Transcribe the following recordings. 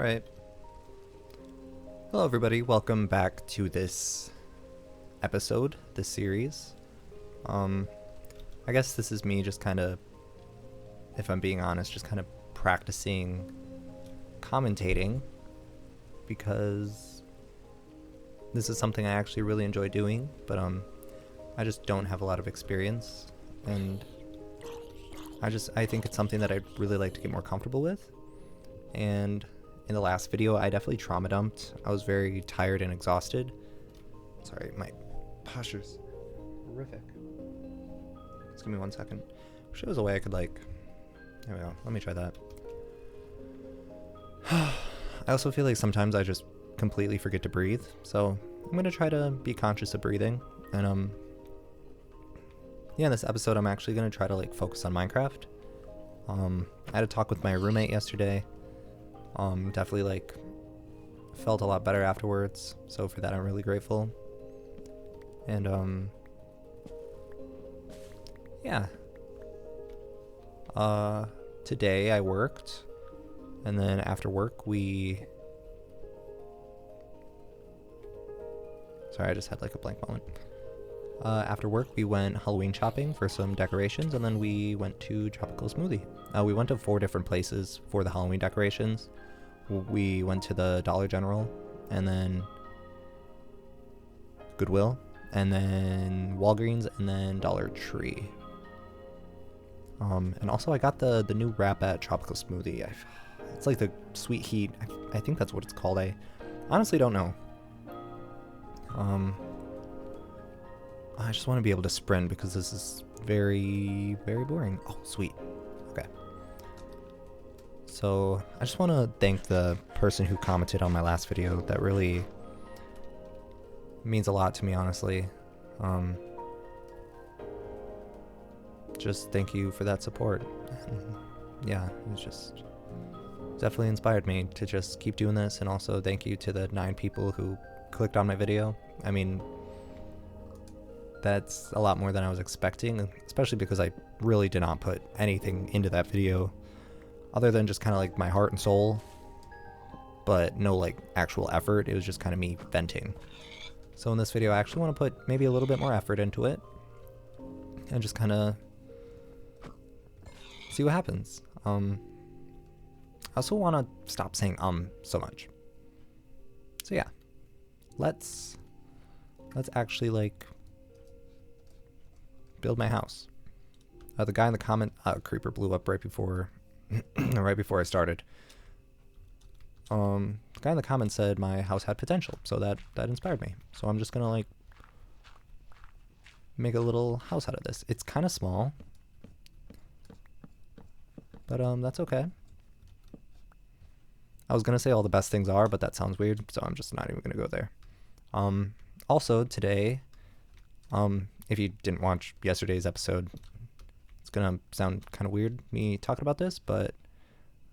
Alright. Hello everybody, welcome back to this episode, this series. I guess this is me just kind of, if I'm being honest, just kind of practicing commentating, because this is something I actually really enjoy doing, but I just don't have a lot of experience, and I think it's something that I'd really like to get more comfortable with. And in the last video, I definitely trauma dumped. I was very tired and exhausted. Sorry, my posture's horrific. Just give me 1 second. Wish there was a way I could, like... There we go. Let me try that. I also feel like sometimes I just completely forget to breathe, so I'm going to try to be conscious of breathing. And, yeah, in this episode, I'm actually going to try to, like, focus on Minecraft. I had a talk with my roommate yesterday. Definitely, like, felt a lot better afterwards, so for that I'm really grateful. And, yeah. Today I worked, and then after work Sorry, I just had, like, a blank moment. After work, we went Halloween shopping for some decorations, and then we went to Tropical Smoothie. We went to 4 different places for the Halloween decorations. We went to the Dollar General, and then Goodwill, and then Walgreens, and then Dollar Tree. And also I got the new wrap at Tropical Smoothie. It's like the Sweet Heat. I think that's what it's called. I honestly don't know. I just want to be able to sprint because this is very, very boring. Oh, sweet. Okay. So I just want to thank the person who commented on my last video. That really means a lot to me, honestly. Just thank you for that support. And yeah, it's just definitely inspired me to just keep doing this. And also thank you to the 9 people who clicked on my video. I mean, that's a lot more than I was expecting, especially because I really did not put anything into that video other than just kind of like my heart and soul, but no like actual effort. It was just kind of me venting. So in this video, I actually want to put maybe a little bit more effort into it and just kind of see what happens. I also want to stop saying so much. So yeah, let's actually like build my house. The guy in the comment, creeper blew up right before right before I started. The guy in the comments said my house had potential, so that inspired me. So I'm just gonna like make a little house out of this. It's kind of small, but that's okay. I was gonna say all the best things are, but that sounds weird, so I'm just not even gonna go there. Also today, if you didn't watch yesterday's episode, it's gonna sound kind of weird me talking about this, but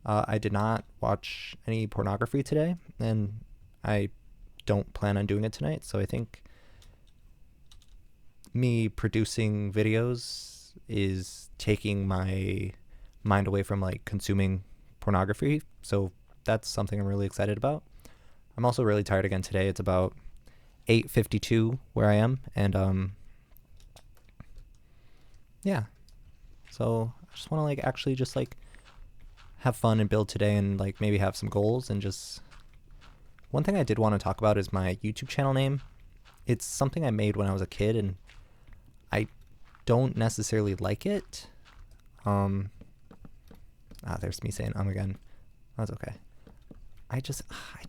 I did not watch any pornography today, and I don't plan on doing it tonight. So I think me producing videos is taking my mind away from like consuming pornography. So that's something I'm really excited about. I'm also really tired again today. It's about 8:52 where I am, and yeah. So I just want to like actually just like have fun and build today, and like maybe have some goals. And just one thing I did want to talk about is my YouTube channel name. It's something I made when I was a kid, and I don't necessarily like it. There's me saying again. That's okay. I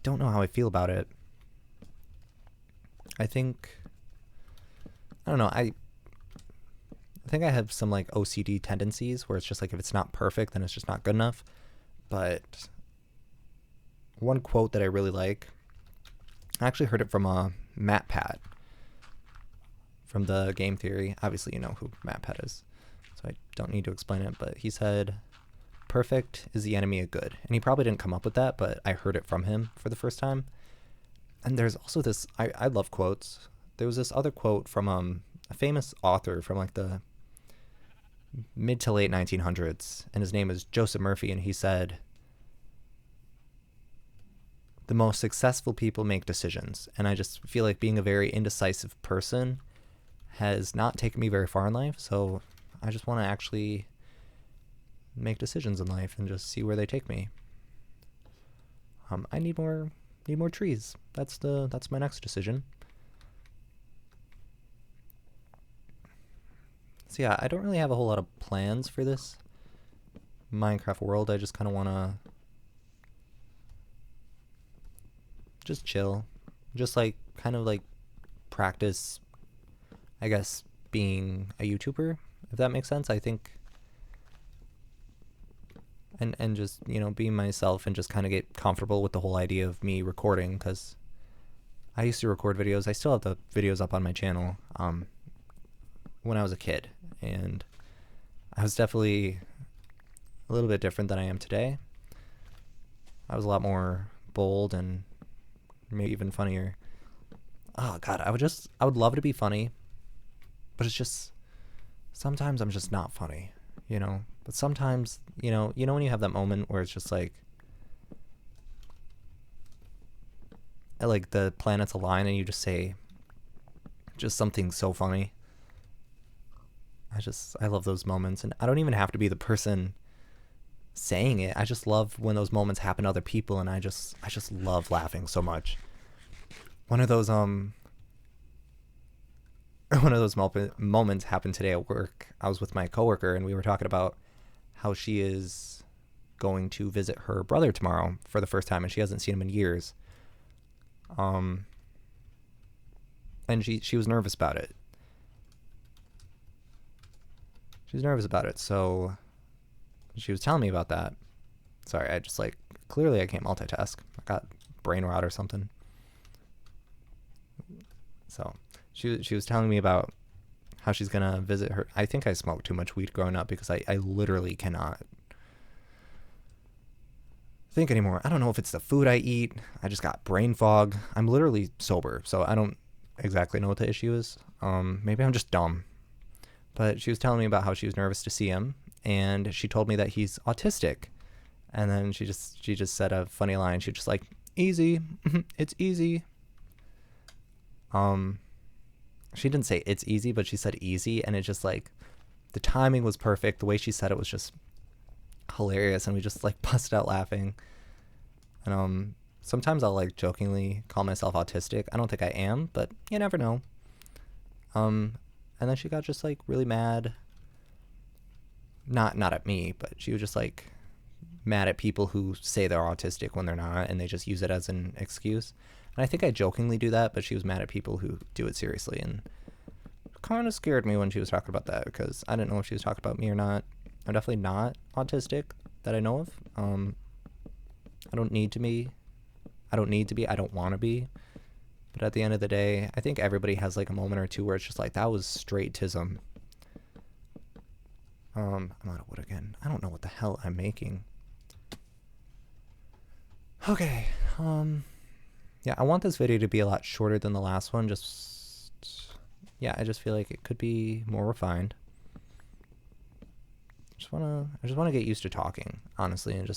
don't know how I feel about it. I don't know, I think I have some like OCD tendencies where it's just like if it's not perfect, then it's just not good enough. But one quote that I really like, I actually heard it from Matt Pat from the Game Theory. Obviously you know who Matt Pat is, so I don't need to explain it, but he said, "Perfect is the enemy of good." And he probably didn't come up with that, but I heard it from him for the first time. And there's also this, I love quotes. There was this other quote from a famous author from like the mid to late 1900s, and his name is Joseph Murphy, and he said, the most successful people make decisions. And I just feel like being a very indecisive person has not taken me very far in life. So I just want to actually make decisions in life and just see where they take me. I need more trees. That's my next decision. So yeah, I don't really have a whole lot of plans for this Minecraft world. I just kind of want to just chill, just like kind of like practice, I guess, being a YouTuber, if that makes sense. I think, and just, you know, being myself and just kind of get comfortable with the whole idea of me recording, because I used to record videos. I still have the videos up on my channel when I was a kid, and I was definitely a little bit different than I am today. I was a lot more bold and maybe even funnier. Oh god, I would love to be funny, but it's just sometimes I'm just not funny, you know. But sometimes, you know when you have that moment where it's just like the planets align and you just say just something so funny. I love those moments, and I don't even have to be the person saying it. I just love when those moments happen to other people, and I just love laughing so much. One of those moments happened today at work. I was with my coworker and we were talking about how she is going to visit her brother tomorrow for the first time, and she hasn't seen him in years. And she was nervous about it. So she was telling me about that. Sorry, I just clearly I can't multitask. I got brain rot or something. So she was telling me about how she's gonna visit her. I think I smoked too much weed growing up, because I literally cannot think anymore. I don't know if it's the food I eat. I just got brain fog. I'm literally sober, so I don't exactly know what the issue is. Maybe I'm just dumb. But she was telling me about how she was nervous to see him, and she told me that he's autistic. And then she just said a funny line. She was just like, "Easy, it's easy." She didn't say it's easy, but she said easy, and it just the timing was perfect. The way she said it was just hilarious, and we just busted out laughing. And sometimes I'll jokingly call myself autistic. I don't think I am, but you never know. And then she got just really mad. Not at me, but she was just mad at people who say they're autistic when they're not, and they just use it as an excuse. And I think I jokingly do that, but she was mad at people who do it seriously, and it kind of scared me when she was talking about that, because I didn't know if she was talking about me or not. I'm definitely not autistic that I know of. I don't need to be. I don't want to be. But at the end of the day, I think everybody has a moment or two where it's just that was straight tism. I'm out of wood again. I don't know what the hell I'm making. Okay. Yeah, I want this video to be a lot shorter than the last one. Yeah, I just feel like it could be more refined. I just wanna get used to talking, honestly, and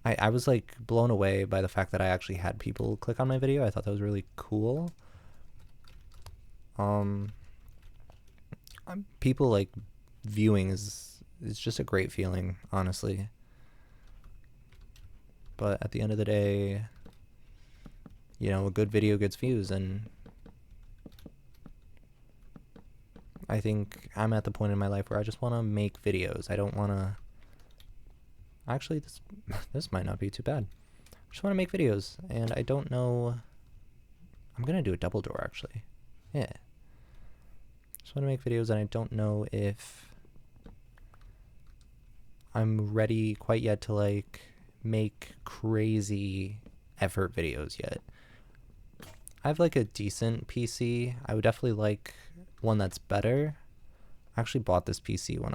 I was blown away by the fact that I actually had people click on my video. I thought that was really cool. People viewing is just a great feeling, honestly. But at the end of the day, a good video gets views, and I think I'm at the point in my life where I just want to make videos. I don't want to... Actually, this might not be too bad. I just want to make videos, and I don't know... I'm going to do a double door, actually. Yeah. Just want to make videos, and I don't know if I'm ready quite yet to make crazy effort videos yet. I have a decent PC. I would definitely like one that's better. I actually bought this PC when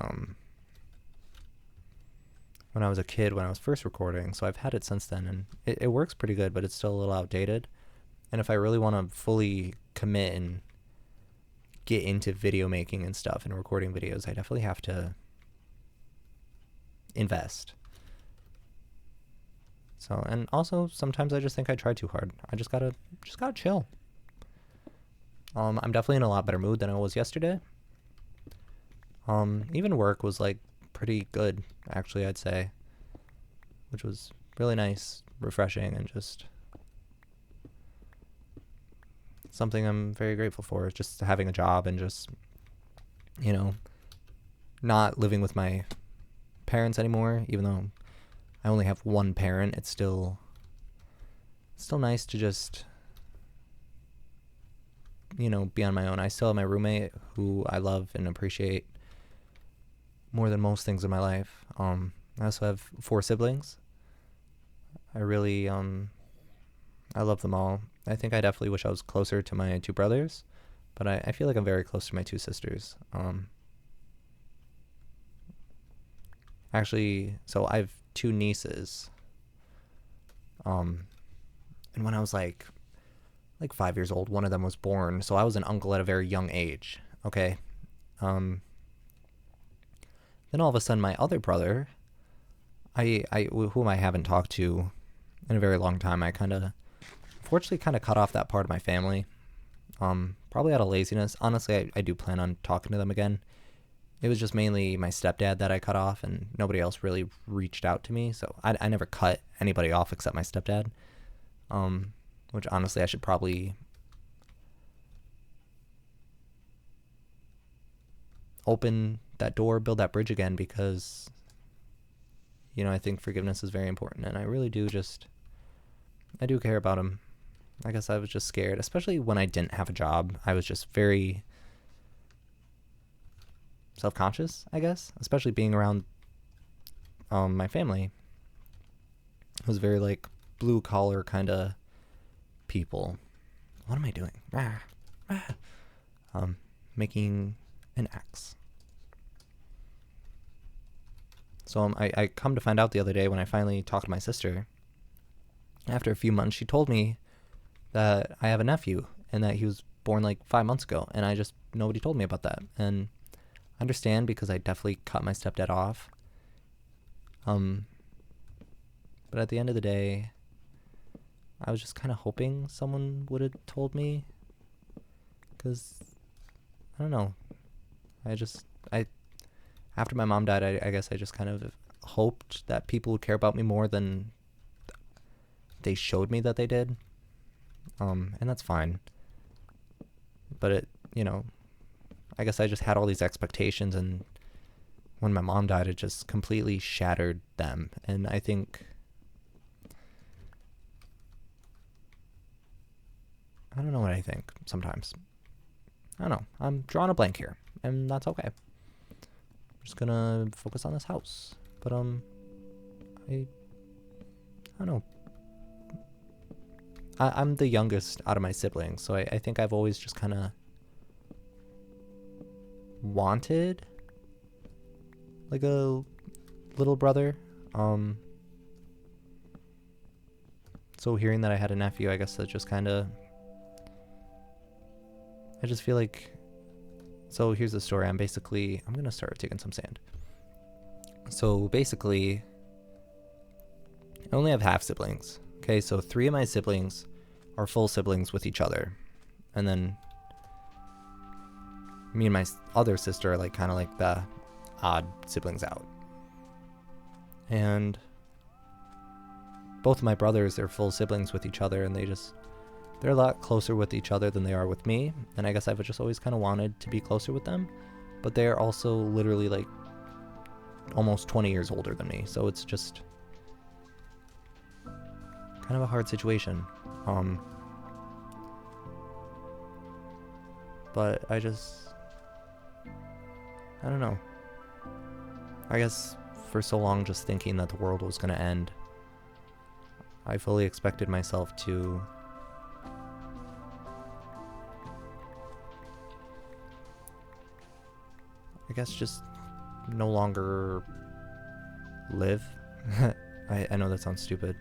I was a kid, when I was first recording, so I've had it since then, and it works pretty good, but it's still a little outdated. And if I really want to fully commit and get into video making and stuff and recording videos, I definitely have to invest. So, and also sometimes I just think I try too hard. I just gotta chill. I'm definitely in a lot better mood than I was yesterday. Even work was like pretty good, actually, I'd say, which was really nice, refreshing, and just something I'm very grateful for. Just having a job and just, you know, not living with my parents anymore, even though I only have one parent. It's still nice to just, be on my own. I still have my roommate who I love and appreciate more than most things in my life. I also have 4 siblings. I really, I love them all. I think I definitely wish I was closer to my 2 brothers, but I feel like I'm very close to my 2 sisters. Actually, so I have 2 nieces. And when I was like 5 years old, one of them was born, so I was an uncle at a very young age. Okay. Then all of a sudden, my other brother, whom I haven't talked to in a very long time, I unfortunately cut off that part of my family. Probably out of laziness. Honestly, I do plan on talking to them again. It was just mainly my stepdad that I cut off, and nobody else really reached out to me. So I never cut anybody off except my stepdad. Which honestly, I should probably open that door, build that bridge again, because, I think forgiveness is very important, and I really do I do care about him. I guess I was just scared, especially when I didn't have a job. I was just very self-conscious, I guess, especially being around my family. It was very like blue collar kind of people. What am I doing? Making an axe. So I come to find out the other day when I finally talked to my sister. After a few months, she told me that I have a nephew and that he was born like 5 months ago, and nobody told me about that. And I understand, because I definitely cut my stepdad off. But at the end of the day, I was just kind of hoping someone would have told me, because I don't know. After my mom died, I guess I just kind of hoped that people would care about me more than they showed me that they did. And that's fine. But I guess I just had all these expectations, and when my mom died, it just completely shattered them. And I think, I don't know what I think sometimes. I don't know. I'm drawing a blank here, and that's okay. I'm just gonna focus on this house. But I don't know. I'm the youngest out of my siblings, so I think I've always just kind of wanted like a little brother. So hearing that I had a nephew, I guess that just I just feel like, so here's the story. I'm gonna start taking some sand. So basically, I only have half siblings. Okay, so 3 of my siblings are full siblings with each other, and then me and my other sister are like kind of like the odd siblings out. And both of my brothers are full siblings with each other, and they're a lot closer with each other than they are with me. And I guess I've just always kind of wanted to be closer with them, but they're also literally like almost 20 years older than me, so it's just kind of a hard situation. But I don't know. I guess for so long just thinking that the world was going to end, I fully expected myself to just no longer live. I know that sounds stupid.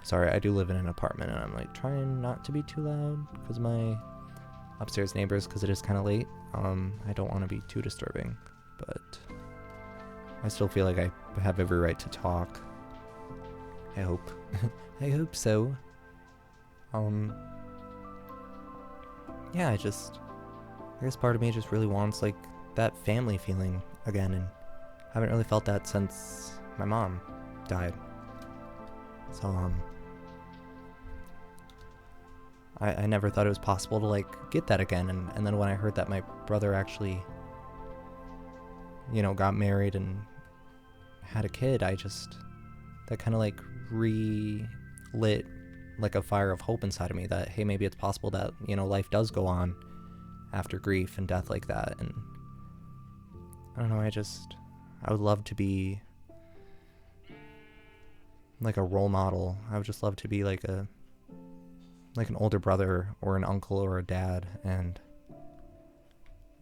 Sorry, I do live in an apartment, and I'm like trying not to be too loud because my upstairs neighbors, because it is kind of late. I don't want to be too disturbing, but I still feel like I have every right to talk. I hope. I hope so. Yeah, I guess part of me just really wants, like, that family feeling again, and I haven't really felt that since my mom died. So, I never thought it was possible to, like, get that again, and then when I heard that my brother actually, got married and had a kid, that kind of, like, relit, like, a fire of hope inside of me that, hey, maybe it's possible that, life does go on after grief and death like that. And I don't know, I would love to be like a role model. I would just love to be like an older brother or an uncle or a dad, and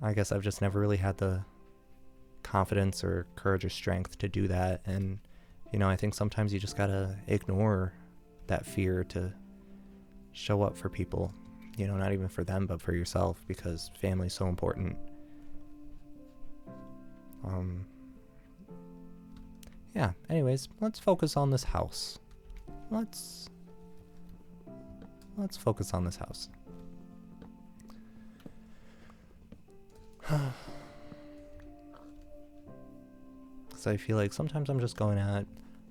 I guess I've just never really had the confidence or courage or strength to do that. And I think sometimes you just gotta ignore that fear to show up for people, not even for them but for yourself, because family's so important. Yeah, anyways, let's focus on this house. Let's focus on this house. Because I feel like sometimes I'm just going at a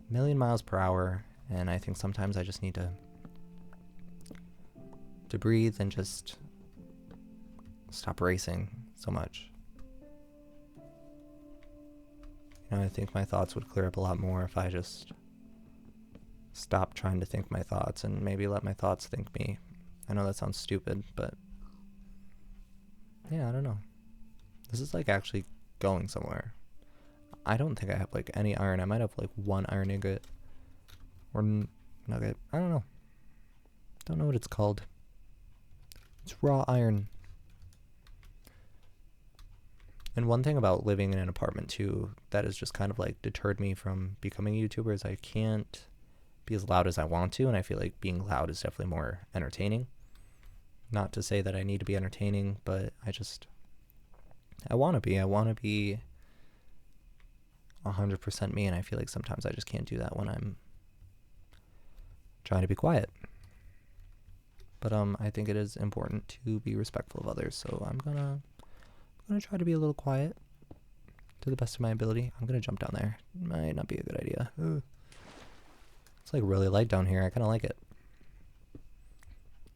million miles per hour, and I think sometimes I just need to breathe and just stop racing so much. I think my thoughts would clear up a lot more if I just stopped trying to think my thoughts and maybe let my thoughts think me. I know that sounds stupid, but yeah, I don't know. This is like actually going somewhere. I don't think I have like any iron. I might have like one iron ingot or nugget. I don't know. Don't know what it's called. It's raw iron. And one thing about living in an apartment too that has just kind of like deterred me from becoming a YouTuber is I can't be as loud as I want to, and I feel like being loud is definitely more entertaining. Not to say that I need to be entertaining, but I want to be 100% me, and I feel like sometimes I just can't do that when I'm trying to be quiet. But I think it is important to be respectful of others, so I'm gonna try to be a little quiet to the best of my ability. I'm gonna jump down there. Might not be a good idea. Ooh. It's like really light down here. I kind of like it.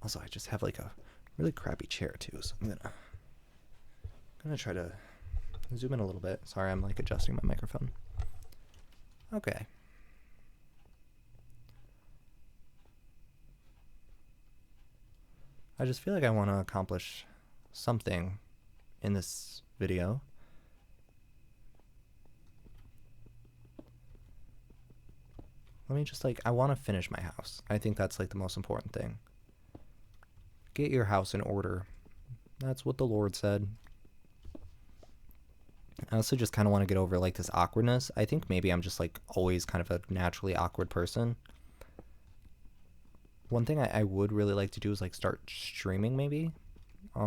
Also, I just have like a really crappy chair too, so I'm gonna try to zoom in a little bit. Sorry, I'm like adjusting my microphone. Okay. I just feel like I want to accomplish something in this video. Let me just I want to finish my house. I think that's like the most important thing. Get your house in order. That's what the Lord said. I also just kind of want to get over like this awkwardness. I think maybe I'm just like always kind of a naturally awkward person. One thing I would really like to do is like start streaming maybe. I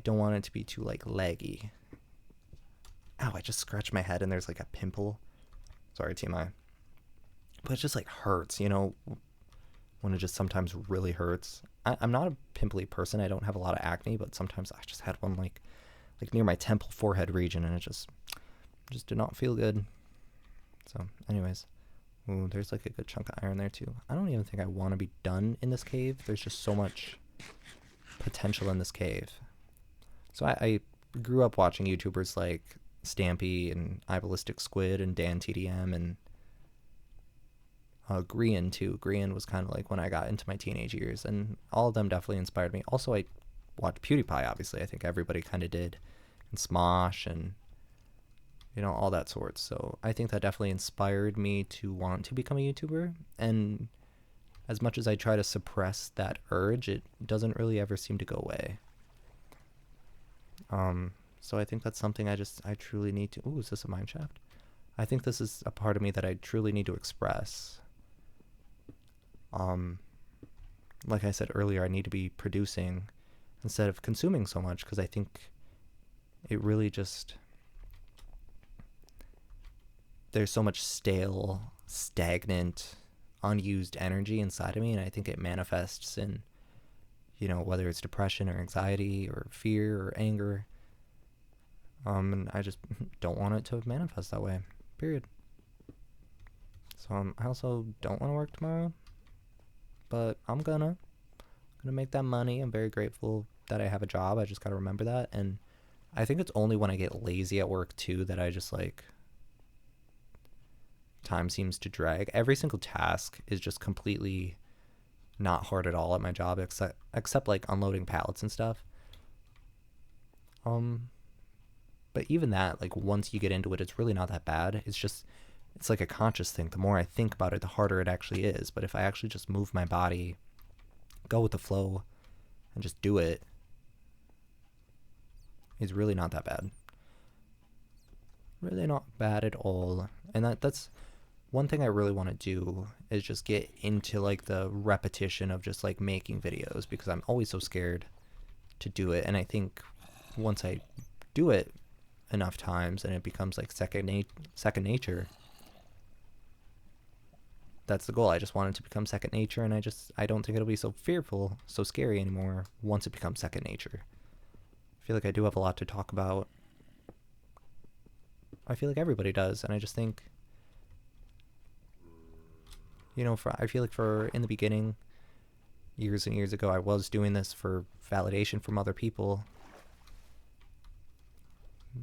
don't want it to be too like laggy. Ow, I just scratched my head and there's like a pimple. Sorry, TMI. But it just like hurts, when it just sometimes really hurts. I'm not a pimply person. I don't have a lot of acne, but sometimes I just had one like near my temple forehead region, and it just did not feel good. So anyways, ooh, there's like a good chunk of iron there too. I don't even think I want to be done in this cave. There's just so much potential in this cave. So I grew up watching YouTubers like Stampy and iBallistic Squid and Dan TDM and Grian too. Grian was kind of like when I got into my teenage years, and all of them definitely inspired me. Also, I watched PewDiePie, obviously. I think everybody kind of did. And Smosh and, all that sort. So I think that definitely inspired me to want to become a YouTuber. And as much as I try to suppress that urge, it doesn't really ever seem to go away. So I think that's something I truly need to... Ooh, is this a mine shaft? I think this is a part of me that I truly need to express. Like I said earlier, I need to be producing instead of consuming so much, because I think it really just... there's so much stale, stagnant, unused energy inside of me, and I think it manifests in, whether it's depression or anxiety or fear or anger. And I just don't want it to manifest that way. Period. So I also don't want to work tomorrow, but I'm gonna make that money. I'm very grateful that I have a job. I just gotta remember that. And I think it's only when I get lazy at work too that I just like, time seems to drag. Every single task is just completely not hard at all at my job, except like unloading pallets and stuff. But even that, like once you get into it, it's really not that bad. It's like a conscious thing. The more I think about it, the harder it actually is. But if I actually just move my body, go with the flow, and just do it, it's really not that bad. Really not bad at all. And that's one thing I really want to do, is just get into like the repetition of just like making videos, because I'm always so scared to do it. And I think once I do it enough times and it becomes like second nature, that's the goal. I just want it to become second nature, and I don't think it'll be so fearful, so scary anymore once it becomes second nature. I feel like I do have a lot to talk about. I feel like everybody does, and I just think, I feel like in the beginning, years and years ago, I was doing this for validation from other people.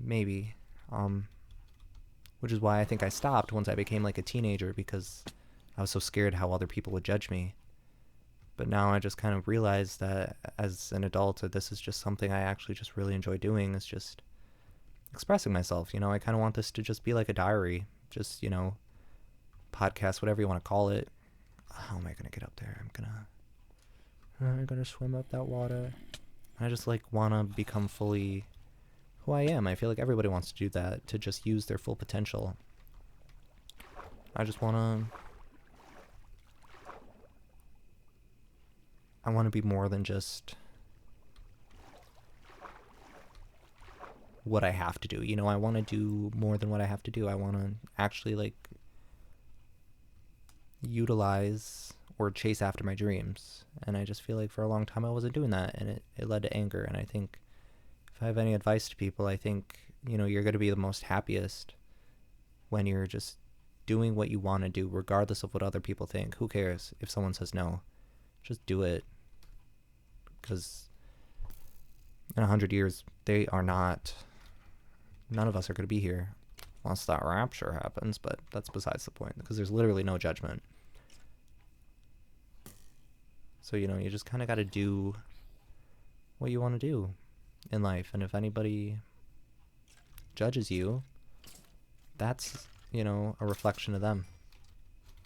Maybe. Which is why I think I stopped once I became like a teenager, because I was so scared how other people would judge me. But now I just kind of realized that as an adult, that this is just something I actually just really enjoy doing, is just expressing myself. I kind of want this to just be like a diary, just, podcast, whatever you want to call it. How am I going to get up there? I'm going to swim up that water. I just like want to become fully who I am. I feel like everybody wants to do that, to just use their full potential. I want to be more than just what I have to do. I want to do more than what I have to do. I want to actually like utilize or chase after my dreams. And I just feel like for a long time I wasn't doing that, and it led to anger. And I think if I have any advice to people, I think, you're going to be the most happiest when you're just doing what you want to do, regardless of what other people think. Who cares if someone says no? Just do it. Because in 100 years, none of us are going to be here unless that rapture happens, but that's besides the point, because there's literally no judgment. So, you just kind of got to do what you want to do in life. And if anybody judges you, that's, a reflection of them.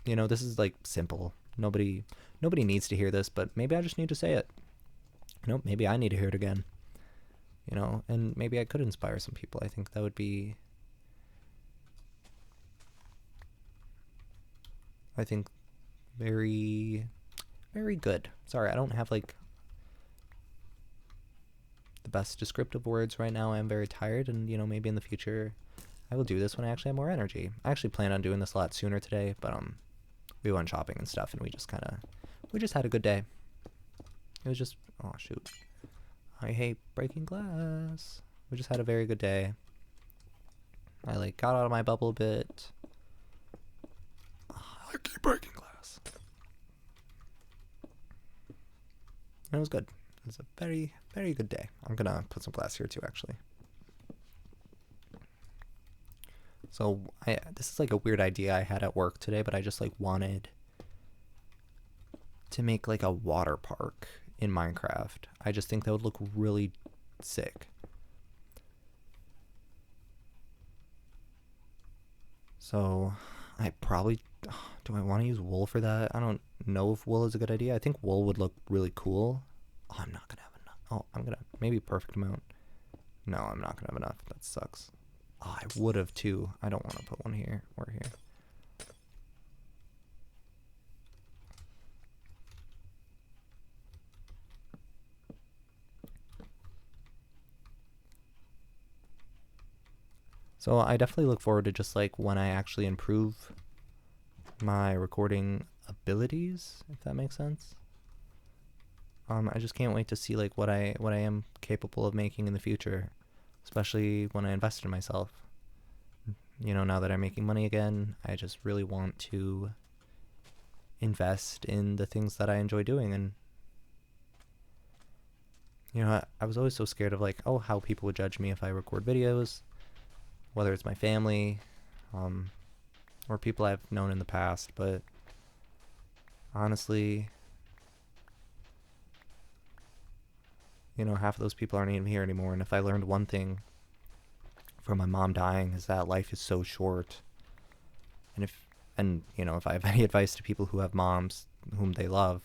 This is like simple. Nobody needs to hear this, but maybe I just need to say it. Maybe I need to hear it again. And maybe I could inspire some people. I think that would be, very, very good. Sorry, I don't have like the best descriptive words right now. I'm very tired, and maybe in the future I will do this when I actually have more energy. I actually plan on doing this a lot sooner today, but we went shopping and stuff, and we just had a good day. It was just, oh shoot, I hate breaking glass. We just had a very good day. I like got out of my bubble a bit. I keep breaking glass. And it was good. It was a very, very good day. I'm gonna put some glass here too, actually. So this is like a weird idea I had at work today, but I just like wanted to make like a water park in Minecraft. I just think that would look really sick. So I probably, do I want to use wool for that? I don't know if wool is a good idea. I think wool would look really cool. Oh, I'm not gonna have enough. Oh, I'm gonna, maybe perfect amount. No, I'm not gonna have enough. That sucks. Oh, I would have too. I don't want to put one here or here. So I definitely look forward to just like when I actually improve my recording abilities, if that makes sense. I just can't wait to see like what I am capable of making in the future, especially when I invest in myself. Now that I'm making money again, I just really want to invest in the things that I enjoy doing. And I was always so scared of like, oh, how people would judge me if I record videos, whether it's my family, um, or people I've known in the past. But honestly, half of those people aren't even here anymore. And if I learned one thing from my mom dying, is that life is so short. And if I have any advice to people who have moms whom they love,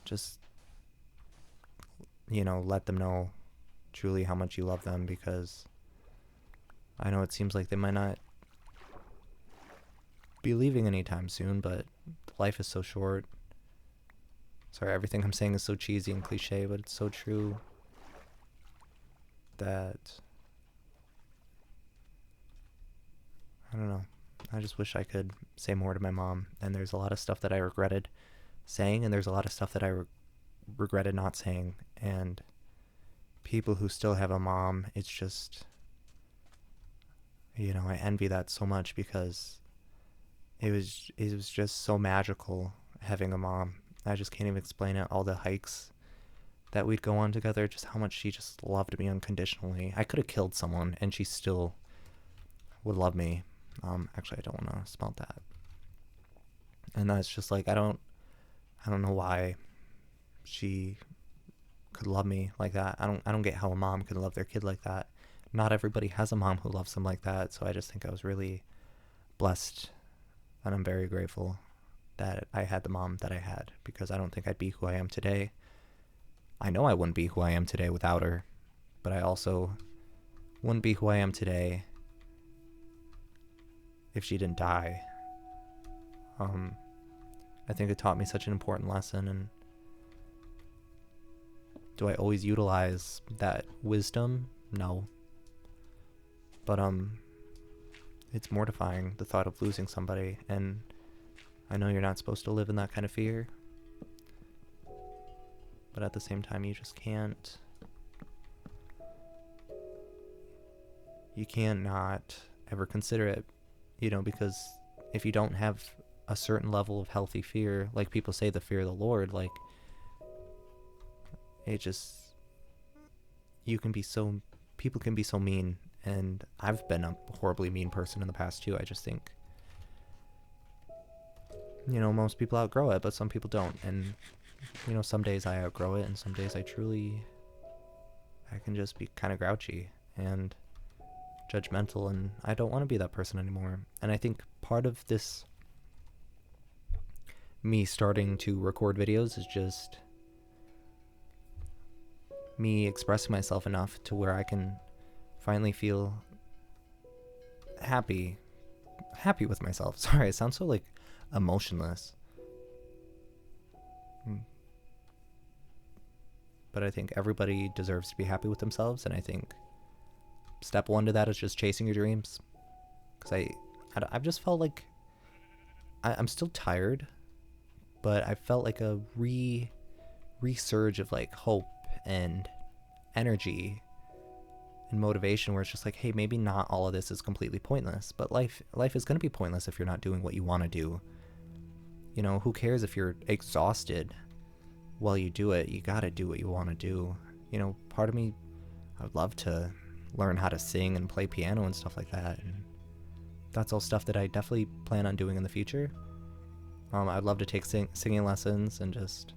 just let them know truly how much you love them, because I know it seems like they might not be leaving anytime soon, but life is so short. Sorry, everything I'm saying is so cheesy and cliche, but it's so true that I don't know. I just wish I could say more to my mom. And there's a lot of stuff that I regretted saying, and there's a lot of stuff that I regretted not saying. And people who still have a mom, it's just, I envy that so much, because it was just so magical having a mom. I just can't even explain it. All the hikes that we'd go on together, just how much she just loved me unconditionally. I could have killed someone and she still would love me. Actually, I don't want to spout that. And that's just like, I don't know why she could love me like that. I don't get how a mom could love their kid like that. Not everybody has a mom who loves them like that. So I just think I was really blessed, and I'm very grateful that I had the mom that I had, because I don't think I'd be who I am today. I know I wouldn't be who I am today without her, but I also wouldn't be who I am today if she didn't die. I think it taught me such an important lesson, and do I always utilize that wisdom? No. But it's mortifying, the thought of losing somebody, and I know you're not supposed to live in that kind of fear, but at the same time you just can't not ever consider it, because if you don't have a certain level of healthy fear, like people say, the fear of the Lord, like it just, people can be so mean, and I've been a horribly mean person in the past too. I just think, most people outgrow it, but some people don't, and some days I outgrow it, and some days I can just be kind of grouchy and judgmental, and I don't want to be that person anymore. And I think part of this, me starting to record videos, is just me expressing myself enough to where I can finally feel happy with myself. Sorry, it sounds so like emotionless. But I think everybody deserves to be happy with themselves, and I think step one to that is just chasing your dreams. Because I've just felt like I'm still tired, but I felt like a resurge of like hope and energy and motivation, where it's just like, hey, maybe not all of this is completely pointless, but life is going to be pointless if you're not doing what you want to do. Who cares if you're exhausted while you do it? You got to do what you want to do. Part of me, I would love to learn how to sing and play piano and stuff like that, and that's all stuff that I definitely plan on doing in the future. I'd love to take singing lessons and just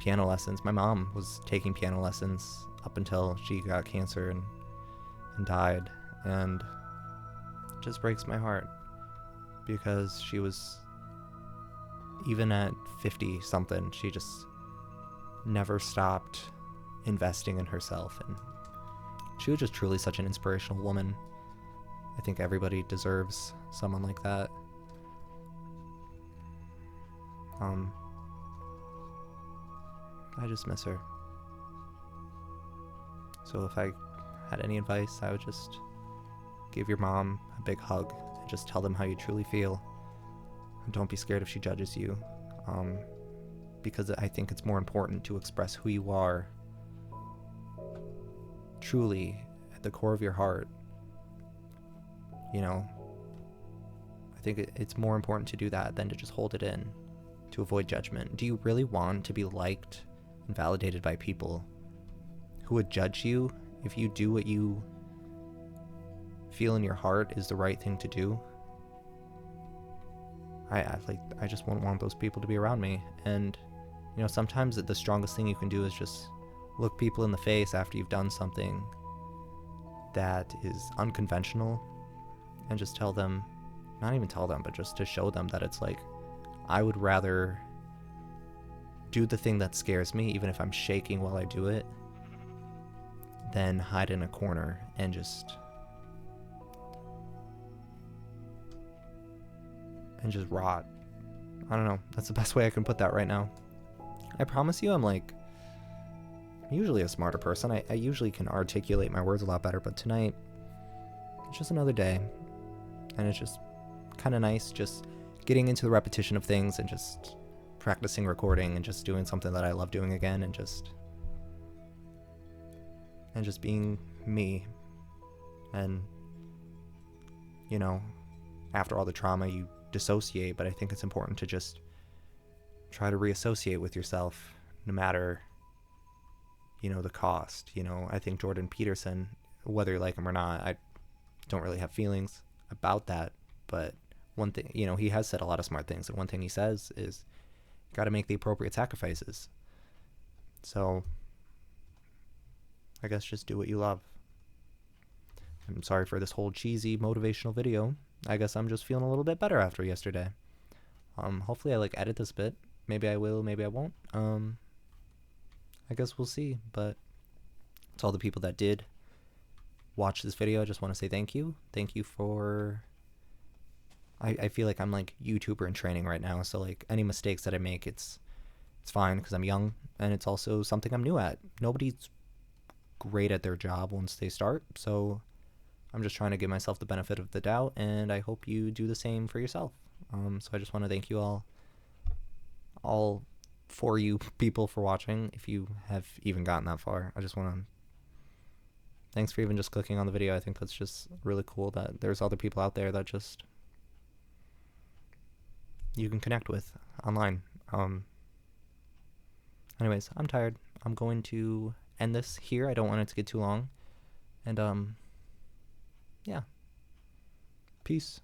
piano lessons. My mom was taking piano lessons up until she got cancer and died, and it just breaks my heart, because she was, even at 50 something, she just never stopped investing in herself, and she was just truly such an inspirational woman. I think everybody deserves someone like that. I just miss her. So if I had any advice, I would just give your mom a big hug and just tell them how you truly feel. And don't be scared if she judges you, because I think it's more important to express who you are truly at the core of your heart. You know, I think it's more important to do that than to just hold it in, to avoid judgment. Do you really want to be liked and validated by people who would judge you if you do what you feel in your heart is the right thing to do? I just wouldn't want those people to be around me. And you know, sometimes the strongest thing you can do is just look people in the face after you've done something that is unconventional, and just tell them, not even tell them, but just to show them that it's like, I would rather do the thing that scares me, even if I'm shaking while I do it, than hide in a corner and just rot. I don't know. That's the best way I can put that right now. I promise you, I'm usually a smarter person. I usually can articulate my words a lot better, but tonight, it's just another day. And it's just kind of nice just getting into the repetition of things and just practicing recording and just doing something that I love doing again, and just being me. And, you know, after all the trauma, you dissociate, but I think it's important to just try to reassociate with yourself, no matter, you know, the cost. You know, I think Jordan Peterson, whether you like him or not, I don't really have feelings about that, but one thing, you know, he has said a lot of smart things, and one thing he says is, got to make the appropriate sacrifices. So I guess just do what you love. I'm sorry for this whole cheesy motivational video. I guess I'm just feeling a little bit better after yesterday. Hopefully I edit this bit. Maybe I will, maybe I won't. I guess we'll see. But to all the people that did watch this video, I just want to say thank you. Thank you for... I feel like I'm YouTuber in training right now, so any mistakes that I make, it's fine, because I'm young, and it's also something I'm new at. Nobody's great at their job once they start, so I'm just trying to give myself the benefit of the doubt, and I hope you do the same for yourself. So I just want to thank you all for you people for watching, if you have even gotten that far. I just want to... Thanks for even just clicking on the video. I think that's just really cool that there's other people out there that just... you can connect with online. Anyways, I'm tired. I'm going to end this here. I don't want it to get too long. And, yeah. Peace.